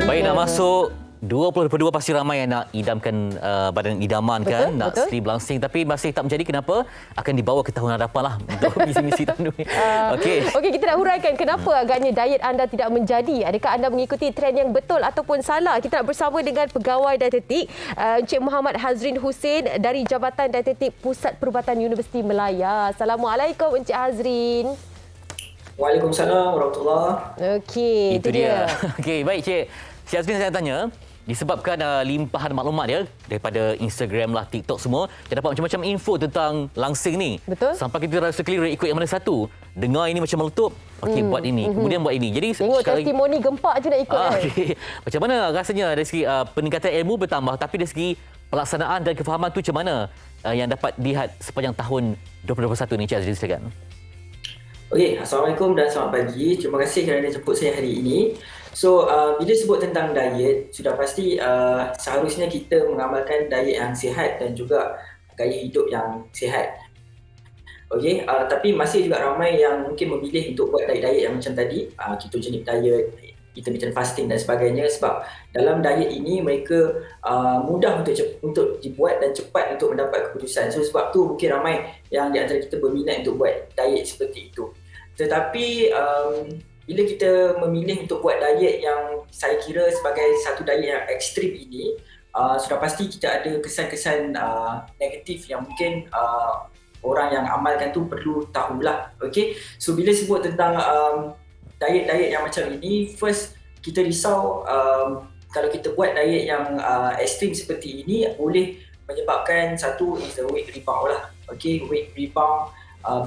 Baik, nak masuk 2022 pasti ramai yang nak idamkan badan idaman kan, nak sleep langsing, tapi masih tak menjadi. Kenapa? Akan dibawa ke tahun hadapan lah untuk misi-misi tahun ini. Okey, kita nak huraikan kenapa agaknya diet anda tidak menjadi. Adakah anda mengikuti trend yang betul ataupun salah? Kita nak bersama dengan pegawai dietetik Encik Muhammad Hazrin Hussein dari Jabatan Dietetik Pusat Perubatan Universiti Melaya. Assalamualaikum Encik Hazrin. Waalaikumsalam warahmatullahi. Okey, itu dia. Okey, baik Cik. Cik Azrin, saya tanya, disebabkan limpahan maklumat ya daripada Instagram lah, TikTok semua, kita dapat macam-macam info tentang langsing ni. Betul. Sampai kita rasa keliru ikut yang mana satu. Dengar ini macam meletup, okey buat ini, kemudian buat ini. Jadi tengok testimoni gempak je nak ikut kan. Okay. Macam mana rasanya dari segi peningkatan ilmu bertambah, tapi dari segi pelaksanaan dan kefahaman tu macam mana yang dapat dilihat sepanjang tahun 2021 ni, Cik Azrin, silakan. Okey, Assalamualaikum dan selamat pagi. Terima kasih kerana jemput saya hari ini. So, bila sebut tentang diet, sudah pasti seharusnya kita mengamalkan diet yang sihat dan juga gaya hidup yang sihat. Okey, tapi masih juga ramai yang mungkin memilih untuk buat diet-diet yang macam tadi, ketogenic diet, intermittent fasting dan sebagainya, sebab dalam diet ini mereka mudah untuk dibuat dan cepat untuk mendapat keputusan. So sebab tu mungkin ramai yang di antara kita berminat untuk buat diet seperti itu. Tetapi bila kita memilih untuk buat diet yang saya kira sebagai satu diet yang ekstrim ini, sudah pasti kita ada kesan-kesan negatif yang mungkin orang yang amalkan tu perlu tahulah. Okay? So bila sebut tentang diet-diet yang macam ini, first kita risau kalau kita buat diet yang ekstrim seperti ini boleh menyebabkan satu is the weight rebound lah. Okay, weight rebound.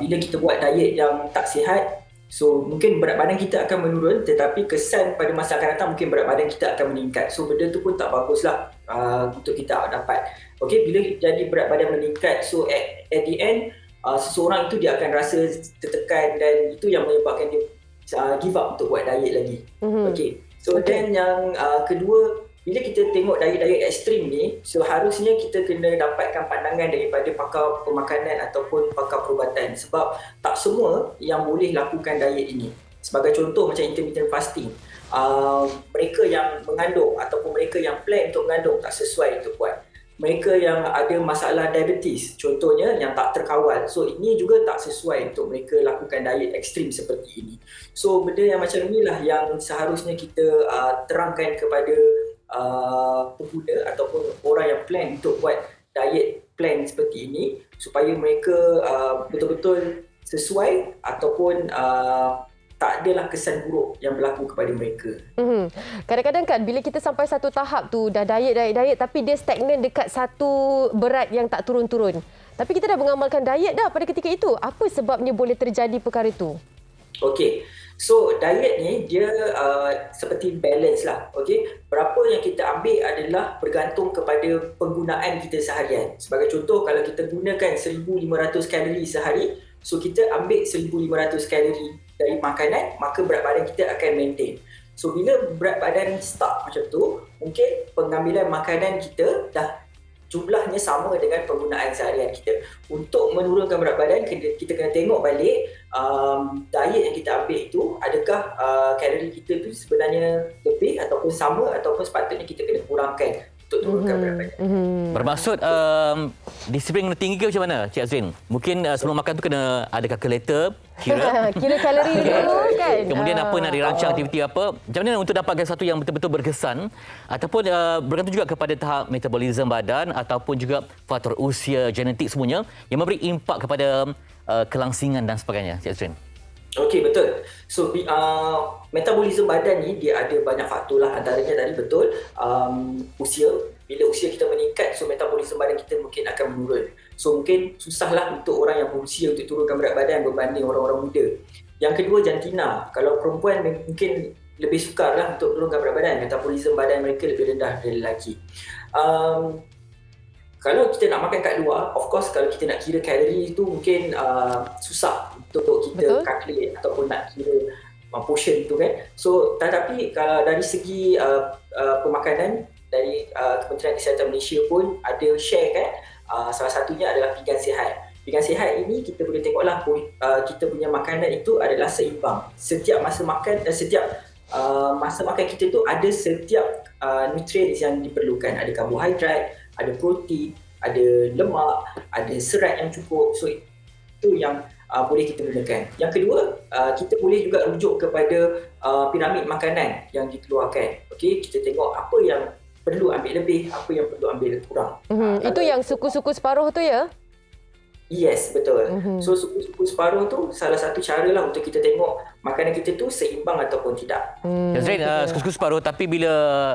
Bila kita buat diet yang tak sihat, so mungkin berat badan kita akan menurun, tetapi kesan pada masa akan datang mungkin berat badan kita akan meningkat. So benda tu pun tak baguslah untuk kita dapat. Okay, bila jadi berat badan meningkat, so at the end seseorang itu dia akan rasa tertekan dan itu yang menyebabkan dia give up untuk buat diet lagi. Okay. So then yang kedua, bila kita tengok diet-diet ekstrim ni, so harusnya kita kena dapatkan pandangan daripada pakar pemakanan ataupun pakar perubatan, sebab tak semua yang boleh lakukan diet ini. Sebagai contoh macam intermittent fasting, mereka yang mengandung ataupun mereka yang plan untuk mengandung tak sesuai untuk buat. Mereka yang ada masalah diabetes contohnya yang tak terkawal, so ini juga tak sesuai untuk mereka lakukan diet ekstrim seperti ini. So benda yang macam inilah yang seharusnya kita terangkan kepada pengguna ataupun orang yang plan untuk buat diet plan seperti ini, supaya mereka betul-betul sesuai ataupun tak adalah kesan buruk yang berlaku kepada mereka. Kadang-kadang kan bila kita sampai satu tahap tu dah diet tapi dia stagnan dekat satu berat yang tak turun-turun. Tapi kita dah mengamalkan diet dah pada ketika itu. Apa sebabnya boleh terjadi perkara itu? Okey. So diet ni dia seperti balance lah. Okey. Berapa yang kita ambil adalah bergantung kepada penggunaan kita seharian. Sebagai contoh, kalau kita gunakan 1,500 kalori sehari, so kita ambil 1,500 kalori dari makanan, maka berat badan kita akan maintain. So bila berat badan stuck macam tu, mungkin pengambilan makanan kita dah jumlahnya sama dengan penggunaan seharian kita. Untuk menurunkan berat badan, kita kena tengok balik diet yang kita ambil itu, adakah kalori kita tu sebenarnya lebih ataupun sama, ataupun sepatutnya kita kena kurangkan untuk turunkan berat badan. Bermaksud disiplin kena tinggi ke macam mana, Cik Azrin? Mungkin sebelum makan tu kena ada calculator, kira kalori dulu kan. Kemudian apa nak dirancang aktiviti apa. Macam mana untuk dapatkan satu yang betul-betul berkesan, ataupun bergantung juga kepada tahap metabolisme badan ataupun juga faktor usia, genetik semuanya yang memberi impak kepada kelangsingan dan sebagainya, Cik Azrin. Okey, betul. So metabolisme badan ni dia ada banyak faktor lah. Antaranya tadi betul usia. Bila usia kita meningkat, so metabolisme badan kita mungkin akan menurun. So mungkin susahlah untuk orang yang berusia untuk turunkan berat badan berbanding orang-orang muda. Yang kedua, jantina. Kalau perempuan mungkin lebih sukar lah untuk turunkan berat badan. Metabolisme badan mereka lebih rendah dari lelaki. Kalau kita nak makan kat luar, of course kalau kita nak kira kalori itu mungkin susah untuk kita calculate ataupun nak kira portion itu kan. So tetapi kalau dari segi pemakanan, dari Kementerian Kesihatan Malaysia pun ada share kan, salah satunya adalah pinggan sihat. Pinggan sihat ini kita boleh tengoklah kita punya makanan itu adalah seimbang. Setiap masa makan dan setiap masa makan kita tu ada setiap nutrien yang diperlukan. Ada karbohidrat, ada protein, ada lemak, ada serat yang cukup. So itu yang boleh kita gunakan. Yang kedua, kita boleh juga rujuk kepada piramid makanan yang dikeluarkan. Okey, kita tengok apa yang perlu ambil lebih, apa yang perlu ambil kurang. Itu yang suku-suku separuh tu ya? Yes, betul. So suku-suku separuh tu salah satu cara lah untuk kita tengok makanan kita tu seimbang ataupun tidak. Azrin, suku-suku separuh, tapi bila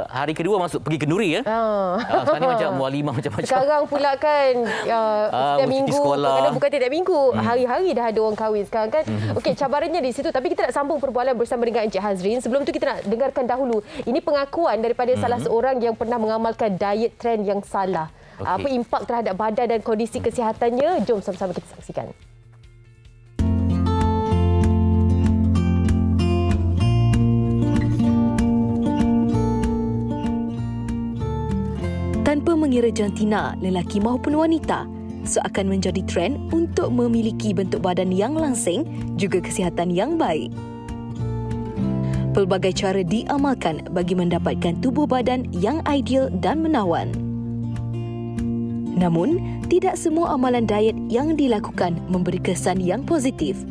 hari kedua masuk pergi kenduri ya. Sekarang ni macam walimah macam-macam. Sekarang pula kan setiap minggu, kadang-kadang bukan tiap minggu, hari-hari dah ada orang kahwin sekarang kan. Okey, cabarannya di situ. Tapi kita nak sambung perbualan bersama dengan Encik Hazrin. Sebelum tu kita nak dengarkan dahulu. Ini pengakuan daripada salah seorang yang pernah mengamalkan diet trend yang salah. Apa impak terhadap badan dan kondisi kesihatannya? Jom sama-sama kita saksikan. Tanpa mengira jantina, lelaki maupun wanita, seakan menjadi trend untuk memiliki bentuk badan yang langsing juga kesihatan yang baik. Pelbagai cara diamalkan bagi mendapatkan tubuh badan yang ideal dan menawan. Namun, tidak semua amalan diet yang dilakukan memberi kesan yang positif.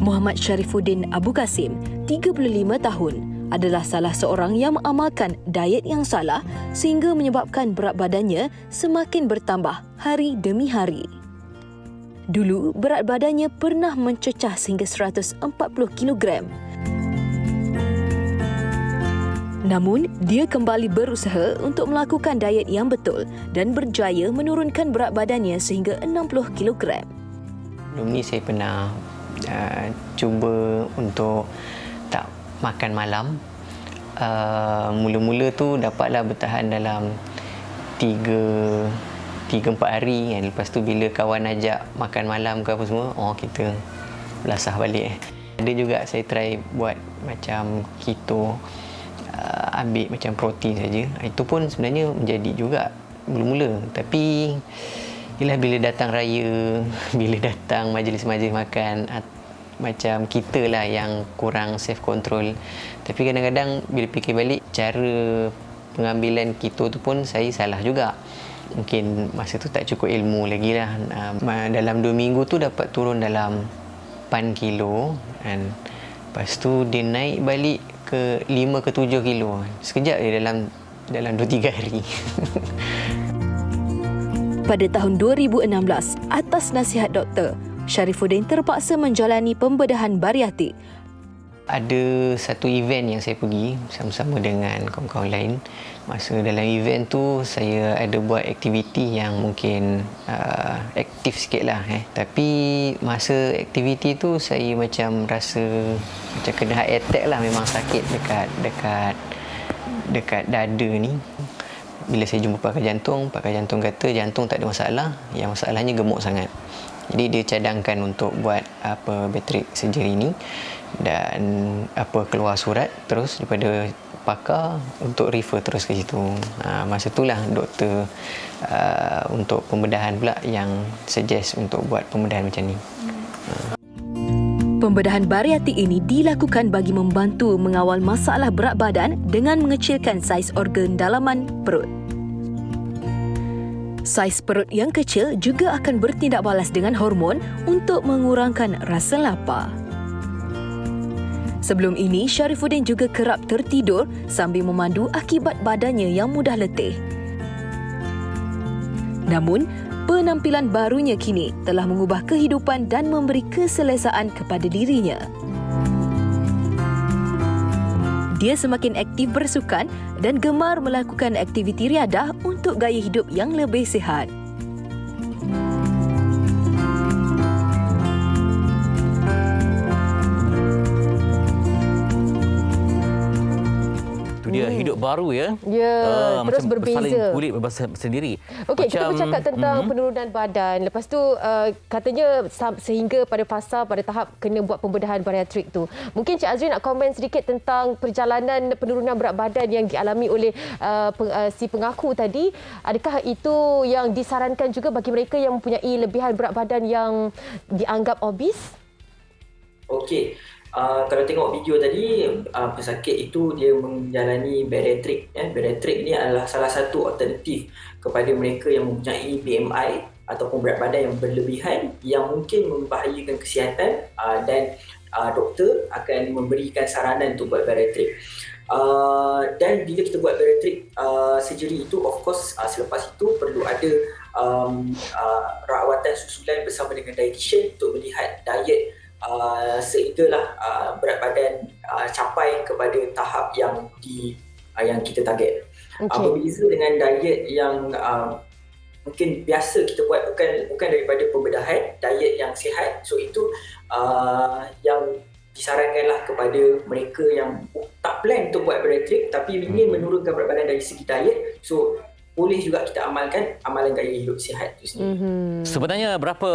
Muhammad Sharifuddin Abu Kasim, 35 tahun, adalah salah seorang yang mengamalkan diet yang salah sehingga menyebabkan berat badannya semakin bertambah hari demi hari. Dulu, berat badannya pernah mencecah sehingga 140 kilogram. Namun, dia kembali berusaha untuk melakukan diet yang betul dan berjaya menurunkan berat badannya sehingga 60 kilogram. Sebelum ni saya pernah cuba untuk tak makan malam. Mula-mula tu dapatlah bertahan dalam 3-4 hari kan. Lepas tu bila kawan ajak makan malam ke apa semua, kita belasah balik. Ada juga saya try buat macam keto, ambil macam protein saja. Itu pun sebenarnya menjadi juga mula-mula. Tapi bila datang raya, bila datang majlis-majlis makan, macam kita lah yang kurang self control. Tapi kadang-kadang bila fikir balik, cara pengambilan keto tu pun saya salah juga. Mungkin masa tu tak cukup ilmu lagi lah. Dalam 2 minggu tu dapat turun dalam 8 kilo kan. Lepas tu dia naik balik ke 5 ke 7 kilo. Sekejap je dalam 2-3 hari. Pada tahun 2016, atas nasihat doktor, Sharifuddin terpaksa menjalani pembedahan bariatik. Ada satu event yang saya pergi sama-sama dengan kawan-kawan lain. Masa dalam event tu saya ada buat aktiviti yang mungkin aktif sikit lah. Tapi masa aktiviti tu saya macam rasa macam kena heart attack lah. Memang sakit dekat dada ni. Bila saya jumpa pakar jantung kata jantung tak ada masalah. Yang masalahnya gemuk sangat. Jadi dia cadangkan untuk buat bariatric surgery ni. Dan keluar surat terus daripada pakar untuk refer terus ke situ. Masa itulah doktor untuk pembedahan pula yang suggest untuk buat pembedahan macam ni. Pembedahan bariatik ini dilakukan bagi membantu mengawal masalah berat badan dengan mengecilkan saiz organ dalaman perut. Saiz perut yang kecil juga akan bertindak balas dengan hormon untuk mengurangkan rasa lapar. Sebelum ini, Sharifuddin juga kerap tertidur sambil memandu akibat badannya yang mudah letih. Namun, penampilan barunya kini telah mengubah kehidupan dan memberi keselesaan kepada dirinya. Dia semakin aktif bersukan dan gemar melakukan aktiviti riadah untuk gaya hidup yang lebih sihat. Dia hidup baru ya. Ya, terus macam berbeza. Bersalin kulit berbahasa sendiri. Okey, kita bercakap tentang penurunan badan. Lepas tu katanya sehingga pada tahap kena buat pembedahan bariatrik tu. Mungkin Cik Azrin nak komen sedikit tentang perjalanan penurunan berat badan yang dialami oleh si pengaku tadi. Adakah itu yang disarankan juga bagi mereka yang mempunyai lebihan berat badan yang dianggap obes? Okey. kalau tengok video tadi, pesakit itu dia menjalani bariatrik. Bariatrik ni adalah salah satu alternatif kepada mereka yang mempunyai BMI ataupun berat badan yang berlebihan yang mungkin membahayakan kesihatan, dan doktor akan memberikan saranan untuk buat bariatrik. Dan bila kita buat bariatrik surgery itu, of course selepas itu perlu ada rawatan susulan bersama dengan dietitian untuk melihat diet sehinggalah berat badan capai kepada tahap yang kita target. Berbeza dengan diet yang mungkin biasa kita buat, bukan daripada pembedahan, diet yang sihat. So itu yang disarankanlah kepada mereka yang tak plan untuk buat bariatrik tapi ingin menurunkan berat badan dari segi diet. So boleh juga kita amalkan amalan gaya hidup sihat itu sendiri. Sebenarnya berapa,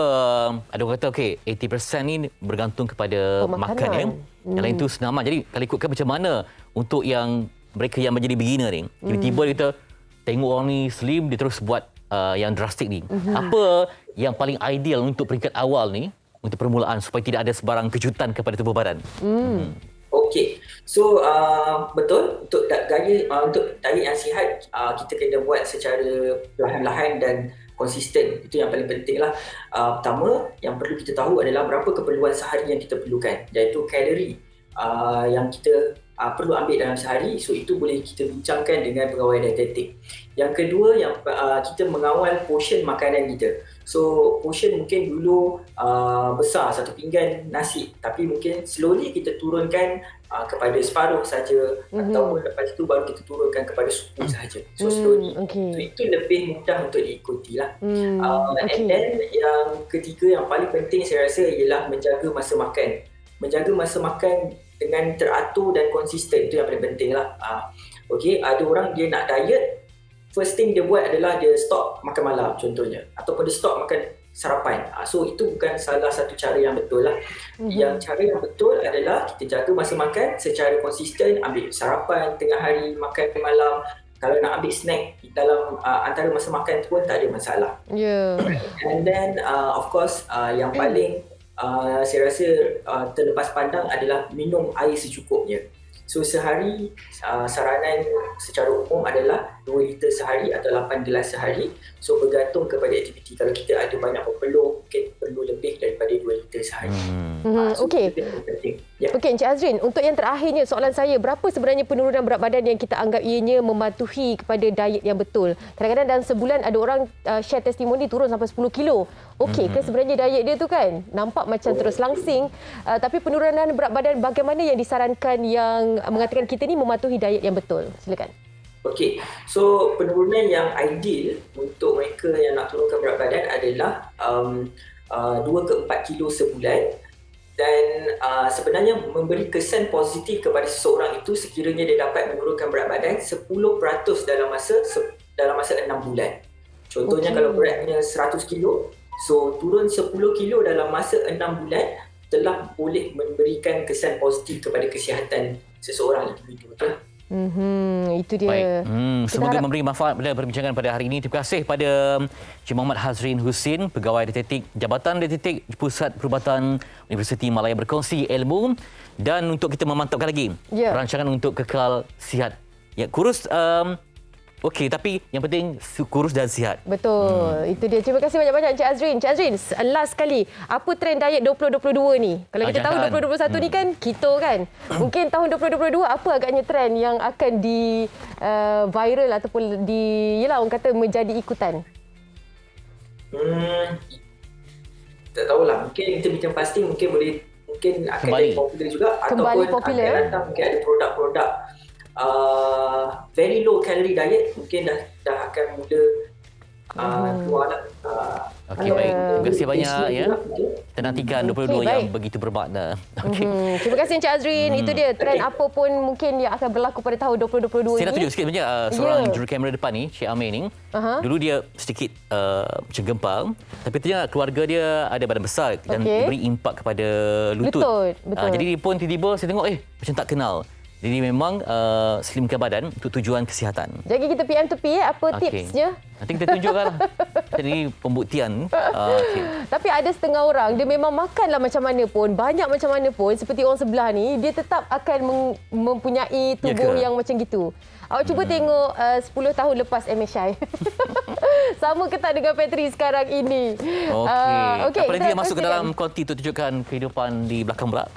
ada orang kata 80% ni bergantung kepada makan ya. Yang lain tu senaman. Jadi kalau ikutkan macam mana untuk yang mereka yang menjadi beginner ni, tiba-tiba kita tengok orang ni slim, dia terus buat yang drastik ni. Apa yang paling ideal untuk peringkat awal ni untuk permulaan supaya tidak ada sebarang kejutan kepada tubuh badan? Okey. So betul, untuk untuk diet yang sihat kita kena buat secara perlahan-lahan dan konsisten. Itu yang paling penting lah. Pertama yang perlu kita tahu adalah berapa keperluan sehari yang kita perlukan, iaitu kalori yang kita perlu ambil dalam sehari. So itu boleh kita bincangkan dengan pegawai dietetik. Yang kedua, yang kita mengawal portion makanan kita. So portion mungkin dulu besar, satu pinggan nasi, tapi mungkin slowly kita turunkan kepada separuh saja, ataupun lepas itu baru kita turunkan kepada suku sahaja. So slowly. So itu lebih mudah untuk diikuti lah. And then yang ketiga yang paling penting saya rasa ialah menjaga masa makan. Menjaga masa makan dengan teratur dan konsisten, itu yang paling penting lah. Ada orang dia nak diet, first thing dia buat adalah dia stop makan malam contohnya, ataupun dia stop makan sarapan. So itu bukan salah satu cara yang betul lah. Yang cara yang betul adalah kita jaga masa makan secara konsisten, ambil sarapan tengah hari, makan malam. Kalau nak ambil snack dalam antara masa makan tu pun tak ada masalah. And then of course yang paling saya rasa terlepas pandang adalah minum air secukupnya. So sehari saranan secara umum adalah 2 liter sehari atau 8 gelas sehari. So bergantung kepada aktiviti. Kalau kita ada banyak pepeluh, mungkin perlu lebih daripada 2 liter sehari. Okey. Okey, Encik Azrin, untuk yang terakhirnya soalan saya, berapa sebenarnya penurunan berat badan yang kita anggap ianya mematuhi kepada diet yang betul? Kadang-kadang dalam sebulan ada orang share testimoni turun sampai 10 kilo. Okey, kan sebenarnya diet dia tu kan nampak macam terus langsing, tapi penurunan berat badan bagaimana yang disarankan yang mengatakan kita ni mematuhi diet yang betul? Silakan. Okey, so penurunan yang ideal untuk mereka yang nak turunkan berat badan adalah 2 ke 4 kilo sebulan. Dan sebenarnya memberi kesan positif kepada seseorang itu sekiranya dia dapat menurunkan berat badan 10% dalam masa 6 bulan. Contohnya kalau beratnya 100 kilo, so turun 10 kilo dalam masa 6 bulan telah boleh memberikan kesan positif kepada kesihatan seseorang individu. Betul? Itu dia. Baik. Semoga memberi manfaat pada perbincangan pada hari ini. Terima kasih pada Encik Muhammad Hazrin Husin, Pegawai Dietetik Jabatan Dietetik Pusat Perubatan Universiti Malaya, berkongsi ilmu, dan untuk kita memantapkan lagi perancangan untuk kekal sihat. Ya, kurus okey, tapi yang penting kurus dan sihat. Betul. Itu dia. Terima kasih banyak-banyak Encik Azrin. Encik Azrin, last sekali, apa trend diet 2022 ni? Kalau kita tahu 2021 ni kan keto kan. Mungkin tahun 2022 apa agaknya trend yang akan di viral ataupun orang kata menjadi ikutan? Tak tahulah. Mungkin kita bincang pasti mungkin akan jadi popular juga, Kembali ataupun popular. akan datang mungkin ada produk-produk very low calorie diet mungkin dah akan mula keluar lah. Okey, baik. Terima kasih banyak ya. Kita nantikan 22 yang baik. begitu bermakna. Okey. Terima kasih Encik Azrin. Itu dia trend apa pun mungkin yang akan berlaku pada tahun 2022 Saya nak ini. tunjuk sikit sebenarnya seorang jurukamera depan ni, Cik Amir ni. Dulu dia sedikit macam gempal, tapi ternyata keluarga dia ada badan besar dan diberi impak kepada lutut. Betul. Jadi dia pun tiba-tiba saya tengok macam tak kenal. Jadi memang slimkan badan untuk tujuan kesihatan. Jadi kita PM tepi apa Okey. tipsnya? Nanti kita tunjukkan lah. Jadi pembuktian. Okey. Tapi ada setengah orang, dia memang makanlah macam mana pun, banyak macam mana pun, seperti orang sebelah ni, dia tetap akan mempunyai tubuh ke? yang macam gitu. Awak cuba tengok 10 tahun lepas MSI. Sama ke tak dengan Petri sekarang ini? Okey. Okey, Apa nanti kita dia masuk ke kongsikan. dalam konti untuk tunjukkan kehidupan di belakang pula?